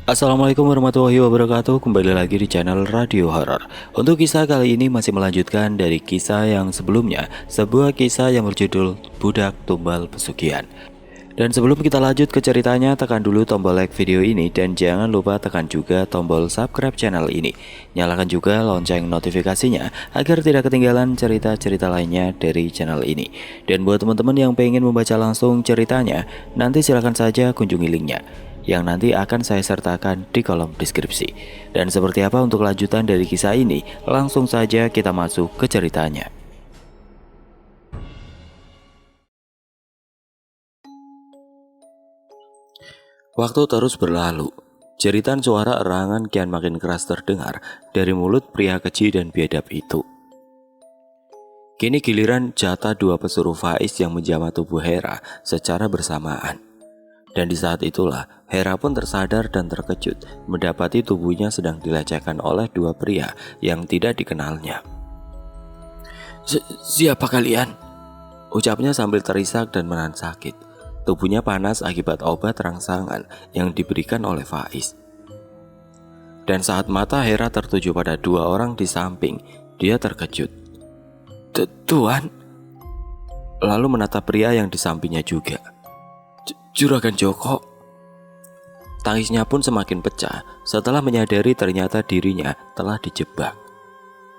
Assalamualaikum warahmatullahi wabarakatuh. Kembali lagi di channel Radio Horor. Untuk kisah kali ini masih melanjutkan dari kisah yang sebelumnya, sebuah kisah yang berjudul Budak Tumbal Pesugihan. Dan sebelum kita lanjut ke ceritanya, tekan dulu tombol like video ini dan jangan lupa tekan juga tombol subscribe channel ini. Nyalakan juga lonceng notifikasinya agar tidak ketinggalan cerita-cerita lainnya dari channel ini. Dan buat teman-teman yang pengen membaca langsung ceritanya, nanti silahkan saja kunjungi linknya yang nanti akan saya sertakan di kolom deskripsi. Dan seperti apa untuk lanjutan dari kisah ini, langsung saja kita masuk ke ceritanya. Waktu terus berlalu, jeritan suara erangan kian makin keras terdengar dari mulut pria keji dan biadab itu. Kini giliran jatah dua pesuruh Faiz yang menjamah tubuh Hera secara bersamaan. Dan di saat itulah Hera pun tersadar dan terkejut mendapati tubuhnya sedang dilecehkan oleh dua pria yang tidak dikenalnya. Siapa kalian? Ucapnya sambil terisak dan menahan sakit. Tubuhnya panas akibat obat rangsangan yang diberikan oleh Faiz. Dan saat mata Hera tertuju pada dua orang di samping, dia terkejut. Tuan? Lalu menatap pria yang di sampingnya juga. Juragan Joko. Tangisnya pun semakin pecah setelah menyadari ternyata dirinya telah dijebak.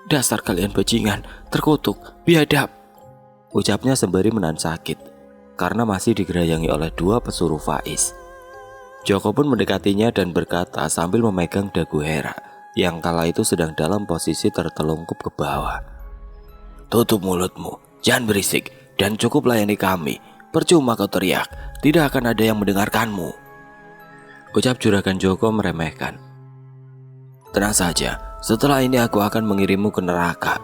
Dasar kalian bajingan, terkutuk, biadab, ucapnya sembari menahan sakit karena masih digerayangi oleh dua pesuruh Faiz. Joko pun mendekatinya dan berkata sambil memegang dagu Hera yang kala itu sedang dalam posisi tertelungkup ke bawah. Tutup mulutmu, jangan berisik, dan cukup layani kami. Percuma kau teriak, tidak akan ada yang mendengarkanmu, ucap Juragan Joko meremehkan. Tenang saja, setelah ini aku akan mengirimmu ke neraka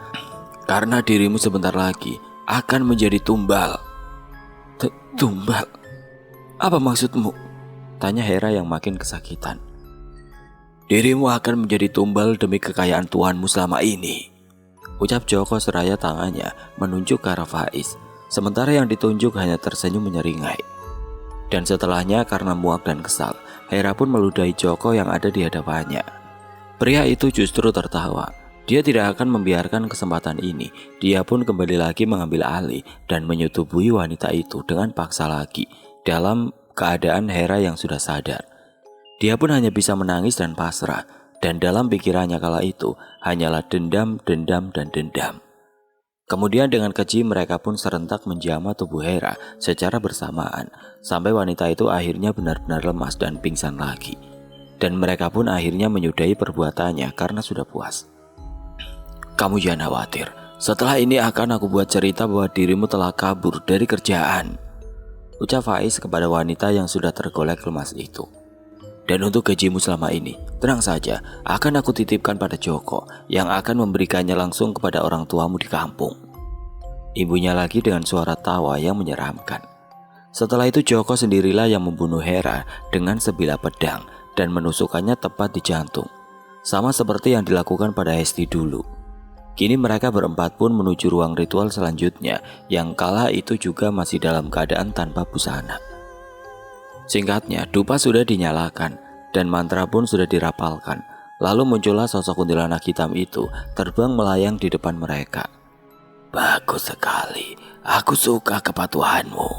karena dirimu sebentar lagi akan menjadi tumbal. Tumbal? Apa maksudmu? Tanya Hera yang makin kesakitan. Dirimu akan menjadi tumbal demi kekayaan tuanmu selama ini, ucap Joko seraya tangannya menunjuk ke arah Faiz. Sementara yang ditunjuk hanya tersenyum menyeringai. Dan setelahnya karena muak dan kesal, Hera pun meludahi Joko yang ada di hadapannya. Pria itu justru tertawa. Dia tidak akan membiarkan kesempatan ini. Dia pun kembali lagi mengambil alih dan menyetubui wanita itu dengan paksa lagi dalam keadaan Hera yang sudah sadar. Dia pun hanya bisa menangis dan pasrah. Dan dalam pikirannya kala itu hanyalah dendam, dendam, dan dendam. Kemudian dengan keji mereka pun serentak menjamah tubuh Hera secara bersamaan sampai wanita itu akhirnya benar-benar lemas dan pingsan lagi. Dan mereka pun akhirnya menyudahi perbuatannya karena sudah puas. Kamu jangan khawatir, setelah ini akan aku buat cerita bahwa dirimu telah kabur dari kerjaan, ucap Faiz kepada wanita yang sudah tergolek lemas itu. Dan untuk gajimu selama ini, tenang saja, akan aku titipkan pada Joko yang akan memberikannya langsung kepada orang tuamu di kampung. Ibunya lagi dengan suara tawa yang menyeramkan. Setelah itu Joko sendirilah yang membunuh Hera dengan sebilah pedang dan menusukkannya tepat di jantung. Sama seperti yang dilakukan pada Hesti dulu. Kini mereka berempat pun menuju ruang ritual selanjutnya yang kala itu juga masih dalam keadaan tanpa busana. Singkatnya, dupa sudah dinyalakan dan mantra pun sudah dirapalkan. Lalu muncullah sosok kuntilanak hitam itu terbang melayang di depan mereka. Bagus sekali, aku suka kepatuhanmu.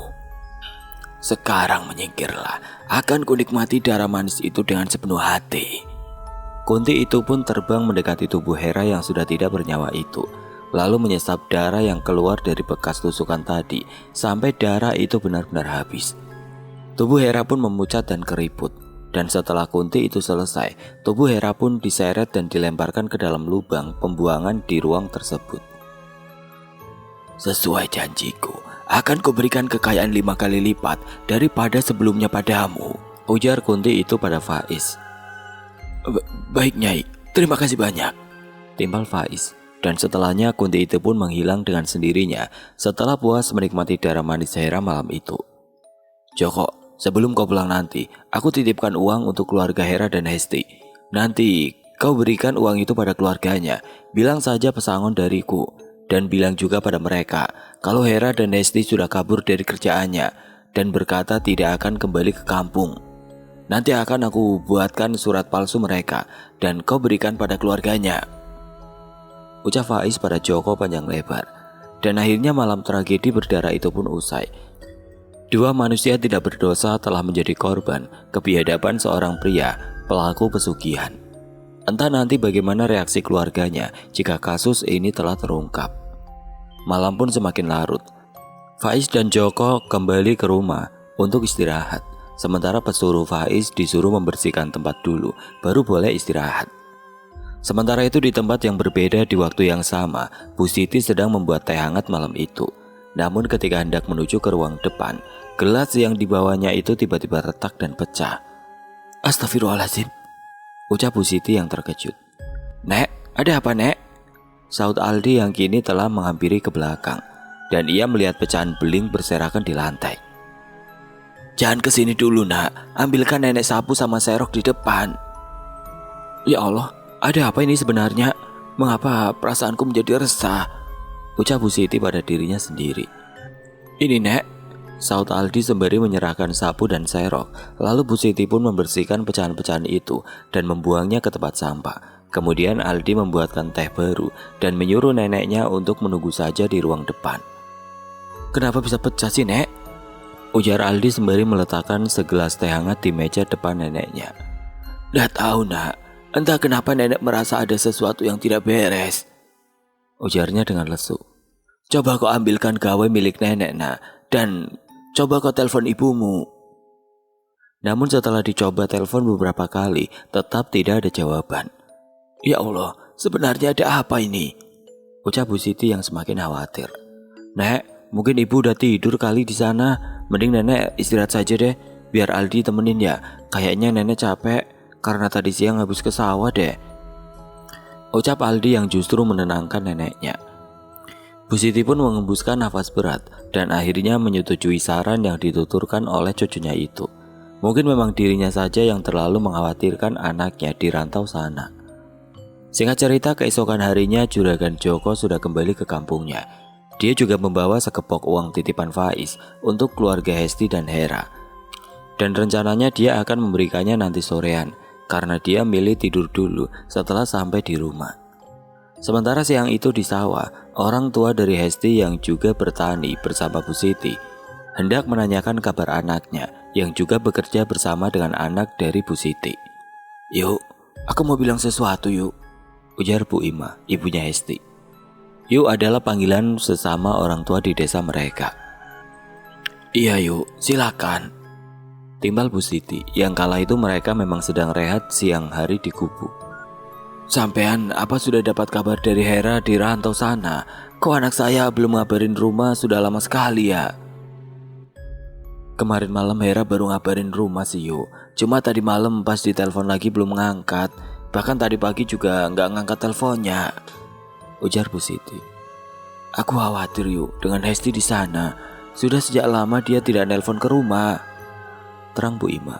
Sekarang menyingkirlah, akan kunikmati darah manis itu dengan sepenuh hati. Kunti itu pun terbang mendekati tubuh Hera yang sudah tidak bernyawa itu. Lalu menyesap darah yang keluar dari bekas tusukan tadi sampai darah itu benar-benar habis. Tubuh Hera pun memucat dan keriput. Dan setelah Kunti itu selesai, tubuh Hera pun diseret dan dilemparkan ke dalam lubang pembuangan di ruang tersebut. Sesuai janjiku, akan kuberikan kekayaan 5 kali lipat daripada sebelumnya padamu, ujar Kunti itu pada Faiz. Baik Nyai, terima kasih banyak, timpal Faiz. Dan setelahnya Kunti itu pun menghilang dengan sendirinya setelah puas menikmati darah manis Hera malam itu. Joko, sebelum kau pulang nanti, aku titipkan uang untuk keluarga Hera dan Hesti. Nanti kau berikan uang itu pada keluarganya. Bilang saja pesangon dariku. Dan bilang juga pada mereka kalau Hera dan Hesti sudah kabur dari kerjaannya dan berkata tidak akan kembali ke kampung. Nanti akan aku buatkan surat palsu mereka dan kau berikan pada keluarganya, ucap Faiz pada Joko panjang lebar. Dan akhirnya malam tragedi berdarah itu pun usai. Dua manusia tidak berdosa telah menjadi korban kebiadaban seorang pria pelaku pesugihan. Entah nanti bagaimana reaksi keluarganya jika kasus ini telah terungkap. Malam pun semakin larut. Faiz dan Joko kembali ke rumah untuk istirahat. Sementara pesuruh Faiz disuruh membersihkan tempat dulu, baru boleh istirahat. Sementara itu di tempat yang berbeda di waktu yang sama, Bu Siti sedang membuat teh hangat malam itu. Namun ketika hendak menuju ke ruang depan, gelas yang dibawanya itu tiba-tiba retak dan pecah. Astagfirullahaladzim, ucap Bu Siti yang terkejut. Nek, ada apa Nek? Saud Aldi yang kini telah menghampiri ke belakang, dan ia melihat pecahan beling berserakan di lantai. Jangan kesini dulu nak, ambilkan nenek sapu sama serok di depan. Ya Allah, ada apa ini sebenarnya? Mengapa perasaanku menjadi resah? Ucap Bu Siti pada dirinya sendiri. Ini Nek, saud Aldi sembari menyerahkan sapu dan serok. Lalu Bu Siti pun membersihkan pecahan-pecahan itu dan membuangnya ke tempat sampah. Kemudian Aldi membuatkan teh baru dan menyuruh neneknya untuk menunggu saja di ruang depan. Kenapa bisa pecah sih Nek? Ujar Aldi sembari meletakkan segelas teh hangat di meja depan neneknya. Dah tahu nak, entah kenapa nenek merasa ada sesuatu yang tidak beres, ujarnya dengan lesu. Coba kau ambilkan gawai milik nenek nak, dan coba kau telepon ibumu. Namun setelah dicoba telepon beberapa kali, tetap tidak ada jawaban. Ya Allah, sebenarnya ada apa ini? Ucap Bu Siti yang semakin khawatir. Nek, mungkin ibu udah tidur kali di sana. Mending nenek istirahat saja deh, biar Aldi temenin ya. Kayaknya nenek capek karena tadi siang habis ke sawah deh, ucap Aldi yang justru menenangkan neneknya. Bu Siti pun mengembuskan nafas berat dan akhirnya menyetujui saran yang dituturkan oleh cucunya itu. Mungkin memang dirinya saja yang terlalu mengkhawatirkan anaknya di rantau sana. Singkat cerita, keesokan harinya Juragan Joko sudah kembali ke kampungnya. Dia juga membawa sekepok uang titipan Faiz untuk keluarga Hesti dan Hera. Dan rencananya dia akan memberikannya nanti sorean, karena dia milih tidur dulu setelah sampai di rumah. Sementara siang itu di sawah, orang tua dari Hesti yang juga bertani bersama Bu Siti hendak menanyakan kabar anaknya yang juga bekerja bersama dengan anak dari Bu Siti. Yuk, aku mau bilang sesuatu yuk, ujar Bu Ima, ibunya Hesti. Yuk adalah panggilan sesama orang tua di desa mereka. Iya yuk, silakan, timbal Bu Siti yang kala itu mereka memang sedang rehat siang hari di kubu. Sampean apa sudah dapat kabar dari Hera di rantau sana? Kok anak saya belum ngabarin rumah sudah lama sekali ya? Kemarin malam Hera baru ngabarin rumah sih yuk. Cuma tadi malam pas ditelepon lagi belum ngangkat. Bahkan tadi pagi juga nggak ngangkat teleponnya, ujar Bu Siti. Aku khawatir yuk dengan Hesti di sana. Sudah sejak lama dia tidak nelpon ke rumah, terang Bu Ima.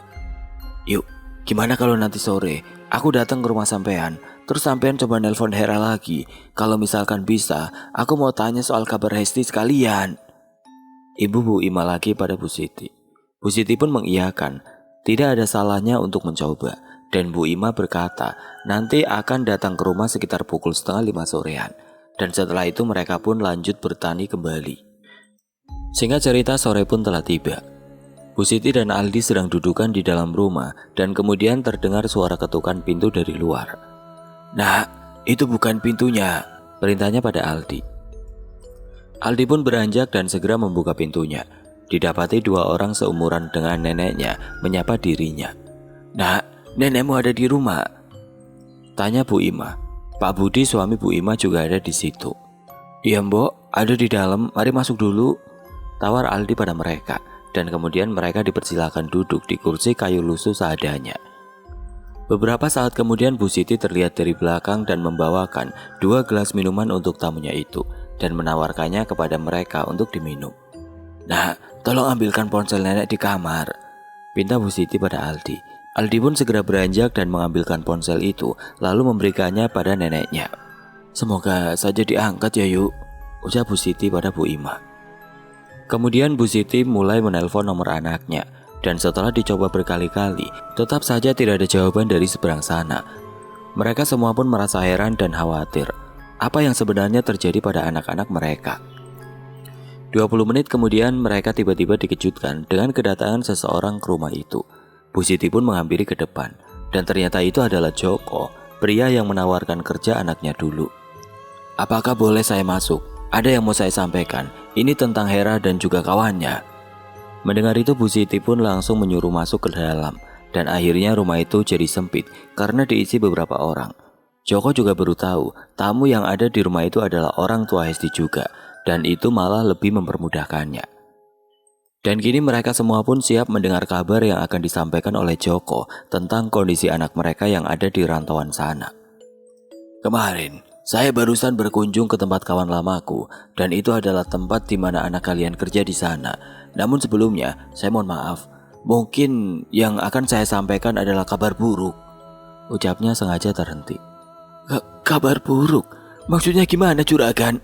Yuk, gimana kalau nanti sore aku datang ke rumah sampean, terus sampean coba nelpon Hera lagi. Kalau misalkan bisa, aku mau tanya soal kabar Hesti sekalian, ibu Bu Ima lagi pada Bu Siti. Bu Siti pun mengiyakan, tidak ada salahnya untuk mencoba. Dan Bu Ima berkata nanti akan datang ke rumah sekitar pukul 4:30 sorean. Dan setelah itu mereka pun lanjut bertani kembali. Singkat cerita, sore pun telah tiba. Bu Siti dan Aldi sedang dudukan di dalam rumah dan kemudian terdengar suara ketukan pintu dari luar. Nah, itu bukan pintunya, perintahnya pada Aldi. Aldi pun beranjak dan segera membuka pintunya. Didapati dua orang seumuran dengan neneknya menyapa dirinya. Nah, nenekmu ada di rumah? Tanya Bu Ima. Pak Budi suami Bu Ima juga ada di situ. Iya mbok, ada di dalam, mari masuk dulu, tawar Aldi pada mereka. Dan kemudian mereka dipersilakan duduk di kursi kayu lusuh seadanya. Beberapa saat kemudian Bu Siti terlihat dari belakang dan membawakan 2 gelas minuman untuk tamunya itu dan menawarkannya kepada mereka untuk diminum. Nah, tolong ambilkan ponsel nenek di kamar, pinta Bu Siti pada Aldi. Aldi pun segera beranjak dan mengambilkan ponsel itu, lalu memberikannya pada neneknya. Semoga saja diangkat ya yuk, ucap Bu Siti pada Bu Ima. Kemudian Bu Siti mulai menelpon nomor anaknya. Dan setelah dicoba berkali-kali, tetap saja tidak ada jawaban dari seberang sana. Mereka semua pun merasa heran dan khawatir. Apa yang sebenarnya terjadi pada anak-anak mereka? 20 menit kemudian mereka tiba-tiba dikejutkan dengan kedatangan seseorang ke rumah itu. Bu Siti pun menghampiri ke depan. Dan ternyata itu adalah Joko, pria yang menawarkan kerja anaknya dulu. "Apakah boleh saya masuk? Ada yang mau saya sampaikan. Ini tentang Hera dan juga kawannya." Mendengar itu Bu Siti pun langsung menyuruh masuk ke dalam. Dan akhirnya rumah itu jadi sempit karena diisi beberapa orang. Joko juga baru tahu tamu yang ada di rumah itu adalah orang tua Hesti juga. Dan itu malah lebih mempermudahkannya. Dan kini mereka semua pun siap mendengar kabar yang akan disampaikan oleh Joko tentang kondisi anak mereka yang ada di rantauan sana. "Kemarin, saya barusan berkunjung ke tempat kawan lamaku, dan itu adalah tempat di mana anak kalian kerja di sana. Namun sebelumnya, saya mohon maaf, mungkin yang akan saya sampaikan adalah kabar buruk." Ucapnya sengaja terhenti. Kabar buruk? Maksudnya gimana, juragan?"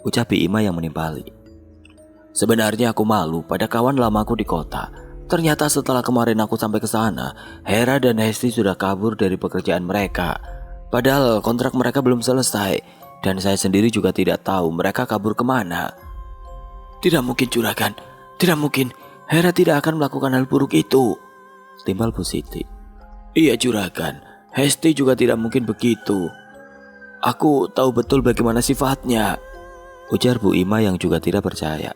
ucap Bi Ima yang menimpali. "Sebenarnya aku malu pada kawan lamaku di kota. Ternyata setelah kemarin aku sampai ke sana, Hera dan Hesti sudah kabur dari pekerjaan mereka. Padahal kontrak mereka belum selesai, dan saya sendiri juga tidak tahu mereka kabur kemana." "Tidak mungkin, juragan. Tidak mungkin. Hera tidak akan melakukan hal buruk itu," timbal Bu Siti. "Iya, juragan. Hesti juga tidak mungkin begitu. Aku tahu betul bagaimana sifatnya," ujar Bu Ima yang juga tidak percaya.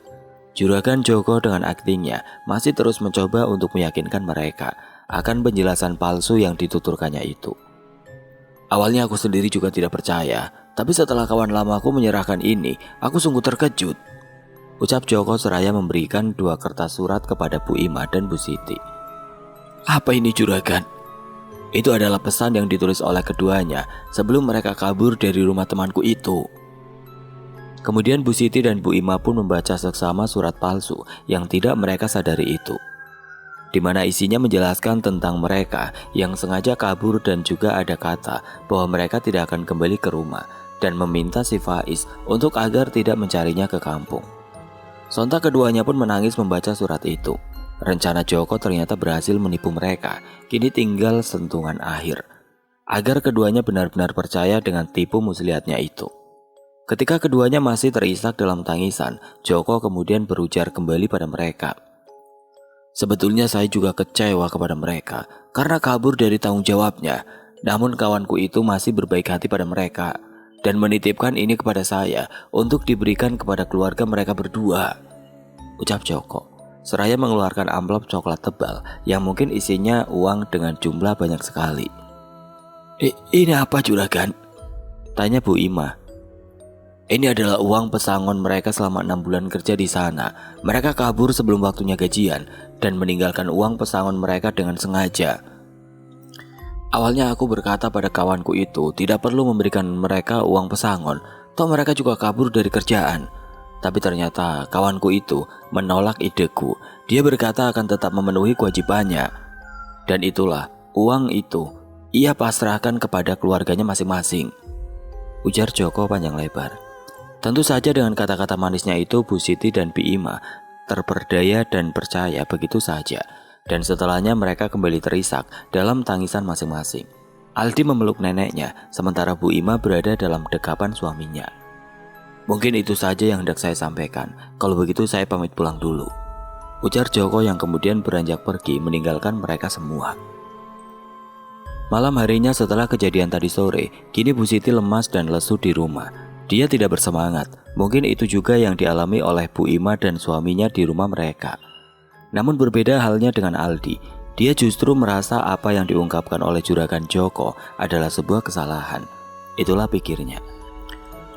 Juragan Joko dengan aktingnya masih terus mencoba untuk meyakinkan mereka akan penjelasan palsu yang dituturkannya itu. "Awalnya aku sendiri juga tidak percaya, tapi setelah kawan lamaku menyerahkan ini, aku sungguh terkejut," ucap Joko seraya memberikan 2 kertas surat kepada Bu Ima dan Bu Siti. "Apa ini, juragan?" "Itu adalah pesan yang ditulis oleh keduanya sebelum mereka kabur dari rumah temanku itu." Kemudian Bu Siti dan Bu Ima pun membaca seksama surat palsu yang tidak mereka sadari itu, di mana isinya menjelaskan tentang mereka yang sengaja kabur dan juga ada kata bahwa mereka tidak akan kembali ke rumah dan meminta si Faiz untuk agar tidak mencarinya ke kampung. Sontak keduanya pun menangis membaca surat itu. Rencana Joko ternyata berhasil menipu mereka. Kini tinggal sentuhan akhir agar keduanya benar-benar percaya dengan tipu muslihatnya itu. Ketika keduanya masih terisak dalam tangisan, Joko kemudian berujar kembali pada mereka. "Sebetulnya saya juga kecewa kepada mereka karena kabur dari tanggung jawabnya. Namun kawanku itu masih berbaik hati pada mereka dan menitipkan ini kepada saya untuk diberikan kepada keluarga mereka berdua," ucap Joko seraya mengeluarkan amplop coklat tebal yang mungkin isinya uang dengan jumlah banyak sekali. Ini apa, juragan?" tanya Bu Ima. "Ini adalah uang pesangon mereka selama 6 bulan kerja di sana. Mereka kabur sebelum waktunya gajian dan meninggalkan uang pesangon mereka dengan sengaja. Awalnya aku berkata pada kawanku itu tidak perlu memberikan mereka uang pesangon, toh mereka juga kabur dari kerjaan. Tapi ternyata kawanku itu menolak ideku. Dia berkata akan tetap memenuhi kewajibannya. Dan itulah uang itu ia pasrahkan kepada keluarganya masing-masing," ujar Joko panjang lebar. Tentu saja dengan kata-kata manisnya itu Bu Siti dan Bi Ima terperdaya dan percaya begitu saja. Dan setelahnya mereka kembali terisak dalam tangisan masing-masing. Aldi memeluk neneknya sementara Bu Ima berada dalam dekapan suaminya. "Mungkin itu saja yang hendak saya sampaikan. Kalau begitu saya pamit pulang dulu," ujar Joko yang kemudian beranjak pergi meninggalkan mereka semua. Malam harinya setelah kejadian tadi sore, kini Bu Siti lemas dan lesu di rumah. Dia tidak bersemangat. Mungkin itu juga yang dialami oleh Bu Ima dan suaminya di rumah mereka. Namun berbeda halnya dengan Aldi. Dia justru merasa apa yang diungkapkan oleh juragan Joko adalah sebuah kesalahan. Itulah pikirnya.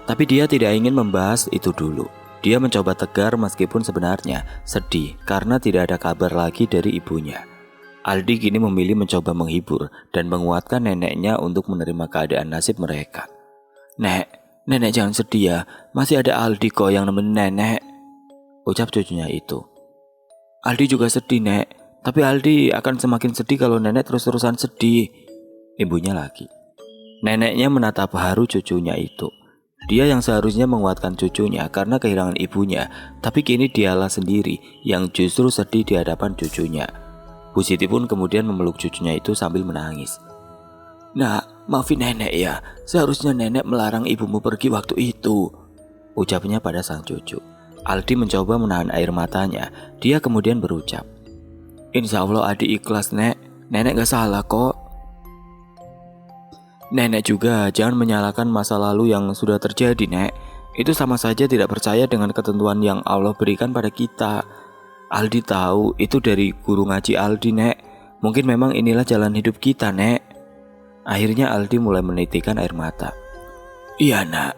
Tapi dia tidak ingin membahas itu dulu. Dia mencoba tegar meskipun sebenarnya sedih karena tidak ada kabar lagi dari ibunya. Aldi kini memilih mencoba menghibur dan menguatkan neneknya untuk menerima keadaan nasib mereka. Nenek jangan sedih ya, masih ada Aldi kok yang nemenin nenek," ucap cucunya itu. "Aldi juga sedih, Nek. Tapi Aldi akan semakin sedih kalau nenek terus-terusan sedih," ibunya lagi. Neneknya menatap haru cucunya itu. Dia yang seharusnya menguatkan cucunya karena kehilangan ibunya, tapi kini dialah sendiri yang justru sedih di hadapan cucunya. Bu Siti pun kemudian memeluk cucunya itu sambil menangis. "Nak, maafin nenek ya, seharusnya nenek melarang ibumu pergi waktu itu," ucapnya pada sang cucu. Aldi mencoba menahan air matanya. Dia kemudian berucap, "Insya Allah Adi ikhlas, Nek. Nenek gak salah kok." "Nenek juga jangan menyalahkan masa lalu yang sudah terjadi, Nek. Itu sama saja tidak percaya dengan ketentuan yang Allah berikan pada kita. Aldi tahu itu dari guru ngaji Aldi, Nek. Mungkin memang inilah jalan hidup kita, Nek." Akhirnya Aldi mulai menitikan air mata. "Iya, Nak.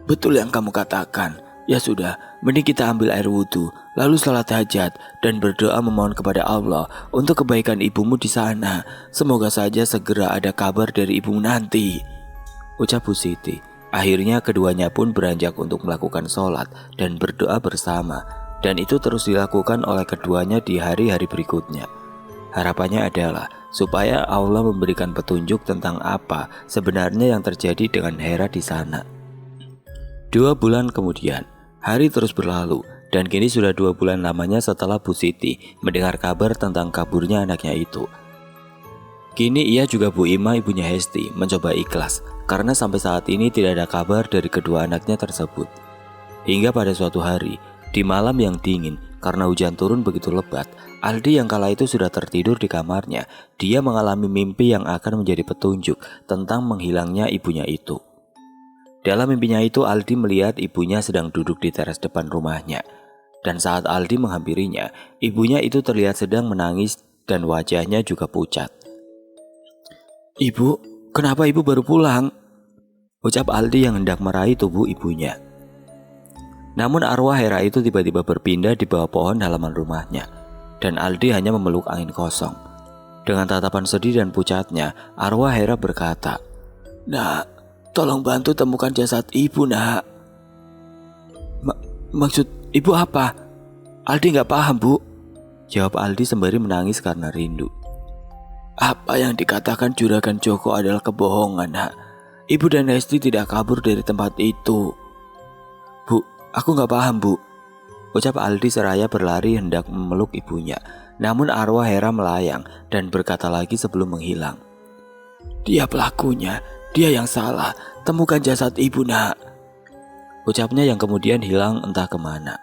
Betul yang kamu katakan. Ya sudah, mending kita ambil air wudhu, lalu salat hajat dan berdoa memohon kepada Allah untuk kebaikan ibumu di sana. Semoga saja segera ada kabar dari ibumu nanti," ucap Bu Siti. Akhirnya keduanya pun beranjak untuk melakukan sholat dan berdoa bersama. Dan itu terus dilakukan oleh keduanya di hari-hari berikutnya. Harapannya adalah supaya Allah memberikan petunjuk tentang apa sebenarnya yang terjadi dengan Hera di sana. 2 bulan kemudian, hari terus berlalu dan kini sudah 2 bulan lamanya setelah Bu Siti mendengar kabar tentang kaburnya anaknya itu. Kini ia juga Bu Ima, ibunya Hesti, mencoba ikhlas karena sampai saat ini tidak ada kabar dari kedua anaknya tersebut. Hingga pada suatu hari, di malam yang dingin karena hujan turun begitu lebat, Aldi yang kala itu sudah tertidur di kamarnya. Dia mengalami mimpi yang akan menjadi petunjuk tentang menghilangnya ibunya itu. Dalam mimpinya itu Aldi melihat ibunya sedang duduk di teras depan rumahnya. Dan saat Aldi menghampirinya, ibunya itu terlihat sedang menangis dan wajahnya juga pucat. "Ibu, kenapa ibu baru pulang?" ucap Aldi yang hendak meraih tubuh ibunya. Namun arwah Hera itu tiba-tiba berpindah di bawah pohon halaman rumahnya. Dan Aldi hanya memeluk angin kosong. Dengan tatapan sedih dan pucatnya, arwah Hera berkata, "Nak, tolong bantu temukan jasad ibu, Nak." Maksud ibu apa?" "Aldi gak paham, Bu," jawab Aldi sembari menangis karena rindu. "Apa yang dikatakan Juragan Joko adalah kebohongan, Nak. Ibu dan Hesti tidak kabur dari tempat itu." "Bu, aku gak paham, Bu," ucap Aldi seraya berlari hendak memeluk ibunya. Namun arwah Hera melayang dan berkata lagi sebelum menghilang, "Dia pelakunya. Dia yang salah. Temukan jasad ibu, Nak," ucapnya yang kemudian hilang entah kemana.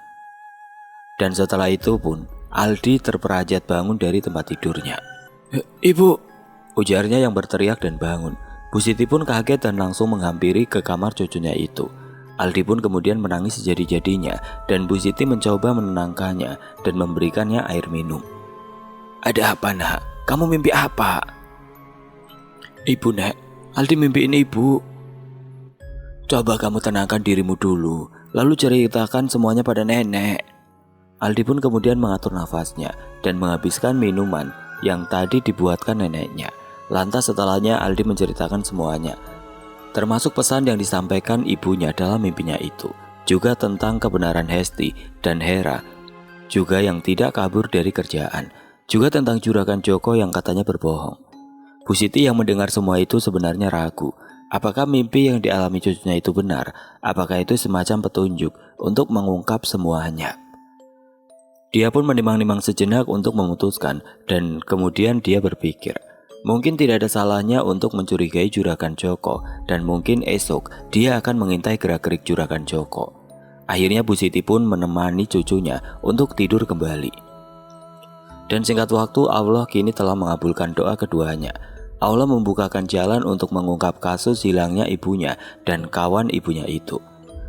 Dan setelah itu pun Aldi terperajat bangun dari tempat tidurnya. "Ibu," ujarnya yang berteriak dan bangun. Bu Siti pun kaget dan langsung menghampiri ke kamar cucunya itu. Aldi pun kemudian menangis sejadi-jadinya dan Bu Siti mencoba menenangkannya dan memberikannya air minum. "Ada apa, Nak? Kamu mimpi apa?" "Ibu, Nek. Aldi mimpiin ibu." "Coba kamu tenangkan dirimu dulu, lalu ceritakan semuanya pada nenek." Aldi pun kemudian mengatur nafasnya dan menghabiskan minuman yang tadi dibuatkan neneknya. Lantas setelahnya Aldi menceritakan semuanya, termasuk pesan yang disampaikan ibunya dalam mimpinya itu, juga tentang kebenaran Hesti dan Hera, juga yang tidak kabur dari kerjaan, juga tentang Juragan Joko yang katanya berbohong. Bu Siti yang mendengar semua itu sebenarnya ragu, apakah mimpi yang dialami cucunya itu benar, apakah itu semacam petunjuk untuk mengungkap semuanya. Dia pun menimang-nimang sejenak untuk memutuskan dan kemudian dia berpikir, mungkin tidak ada salahnya untuk mencurigai Juragan Joko dan mungkin esok dia akan mengintai gerak-gerik Juragan Joko. Akhirnya Bu Siti pun menemani cucunya untuk tidur kembali. Dan singkat waktu Allah kini telah mengabulkan doa keduanya. Allah membukakan jalan untuk mengungkap kasus hilangnya ibunya dan kawan ibunya itu.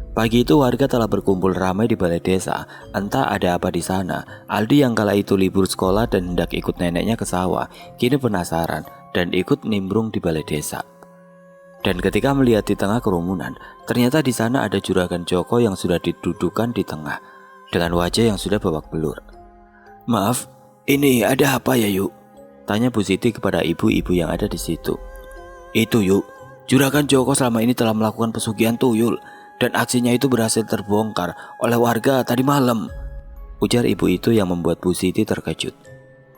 Pagi itu warga telah berkumpul ramai di balai desa. Entah ada apa di sana. Aldi yang kala itu libur sekolah dan hendak ikut neneknya ke sawah, kini penasaran dan ikut nimbrung di balai desa. Dan ketika melihat di tengah kerumunan, ternyata di sana ada Juragan Joko yang sudah didudukan di tengah dengan wajah yang sudah babak belur. "Maaf, ini ada apa ya, Yuk?" tanya Bu Siti kepada ibu-ibu yang ada di situ. "Itu, Yuk, Juragan Joko selama ini telah melakukan pesugihan tuyul dan aksinya itu berhasil terbongkar oleh warga tadi malam," ujar ibu itu yang membuat Bu Siti terkejut.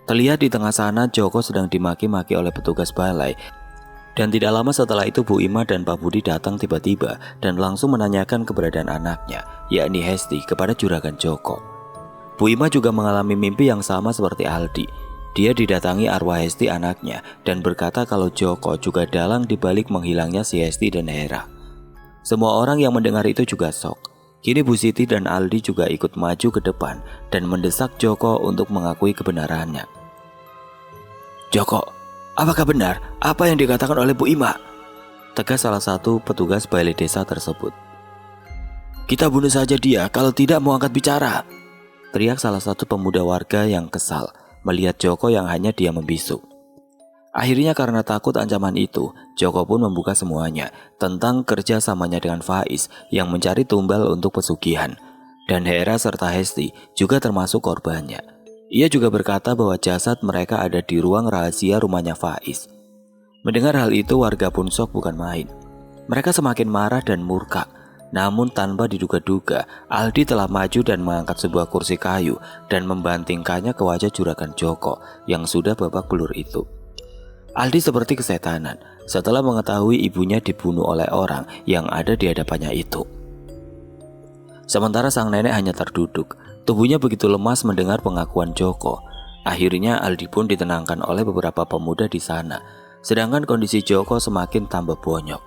Terlihat di tengah sana Joko sedang dimaki-maki oleh petugas balai. Dan tidak lama setelah itu Bu Ima dan Pak Budi datang tiba-tiba dan langsung menanyakan keberadaan anaknya, yakni Hesti, kepada Juragan Joko. Bu Ima juga mengalami mimpi yang sama seperti Aldi. Dia didatangi arwah Hesti anaknya dan berkata kalau Joko juga dalang dibalik menghilangnya si Hesti dan Hera. Semua orang yang mendengar itu juga shock. Kini Bu Siti dan Aldi juga ikut maju ke depan dan mendesak Joko untuk mengakui kebenarannya. "Joko, apakah benar apa yang dikatakan oleh Bu Ima?" tegas salah satu petugas balai desa tersebut. "Kita bunuh saja dia kalau tidak mau angkat bicara," teriak salah satu pemuda warga yang kesal melihat Joko yang hanya diam membisu. Akhirnya karena takut ancaman itu, Joko pun membuka semuanya tentang kerjasamanya dengan Faiz yang mencari tumbal untuk pesugihan. Dan Hera serta Hesti juga termasuk korbannya. Ia juga berkata bahwa jasad mereka ada di ruang rahasia rumahnya Faiz. Mendengar hal itu, warga pun shock bukan main. Mereka semakin marah dan murka. Namun tanpa diduga-duga, Aldi telah maju dan mengangkat sebuah kursi kayu dan membantingkannya ke wajah juragan Joko yang sudah babak belur itu. Aldi seperti kesetanan setelah mengetahui ibunya dibunuh oleh orang yang ada di hadapannya itu. Sementara sang nenek hanya terduduk, tubuhnya begitu lemas mendengar pengakuan Joko. Akhirnya Aldi pun ditenangkan oleh beberapa pemuda di sana, sedangkan kondisi Joko semakin tambah bonyok.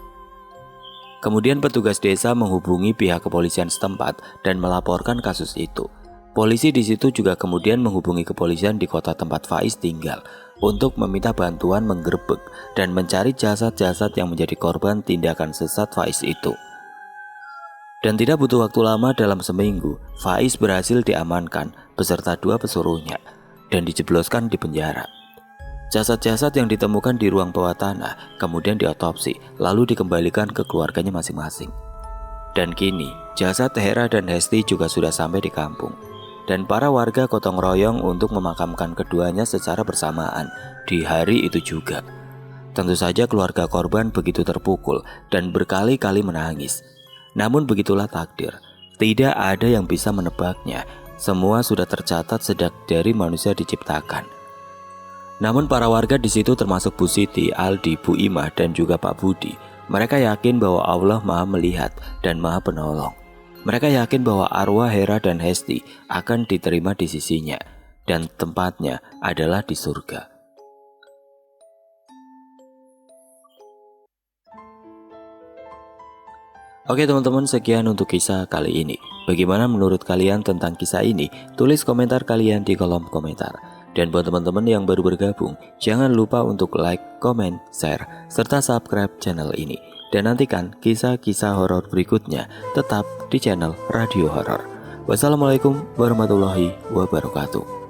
Kemudian petugas desa menghubungi pihak kepolisian setempat dan melaporkan kasus itu. Polisi di situ juga kemudian menghubungi kepolisian di kota tempat Faiz tinggal untuk meminta bantuan menggerebek dan mencari jasad-jasad yang menjadi korban tindakan sesat Faiz itu. Dan tidak butuh waktu lama, dalam seminggu Faiz berhasil diamankan beserta 2 pesuruhnya dan dijebloskan di penjara. Jasad-jasad yang ditemukan di ruang bawah tanah kemudian diotopsi lalu dikembalikan ke keluarganya masing-masing. Dan kini jasad Hera dan Hesti juga sudah sampai di kampung. Dan para warga gotong royong untuk memakamkan keduanya secara bersamaan di hari itu juga. Tentu saja keluarga korban begitu terpukul dan berkali-kali menangis. Namun begitulah takdir, tidak ada yang bisa menebaknya. Semua sudah tercatat sejak dari manusia diciptakan. Namun para warga di situ termasuk Bu Siti, Aldi, Bu Ima dan juga Pak Budi, mereka yakin bahwa Allah Maha Melihat dan Maha Penolong. Mereka yakin bahwa arwah Hera dan Hesti akan diterima di sisinya dan tempatnya adalah di surga. Oke teman-teman, sekian untuk kisah kali ini. Bagaimana menurut kalian tentang kisah ini? Tulis komentar kalian di kolom komentar. Dan buat teman-teman yang baru bergabung, jangan lupa untuk like, comment, share, serta subscribe channel ini. Dan nantikan kisah-kisah horor berikutnya tetap di channel Radio Horor. Wassalamualaikum warahmatullahi wabarakatuh.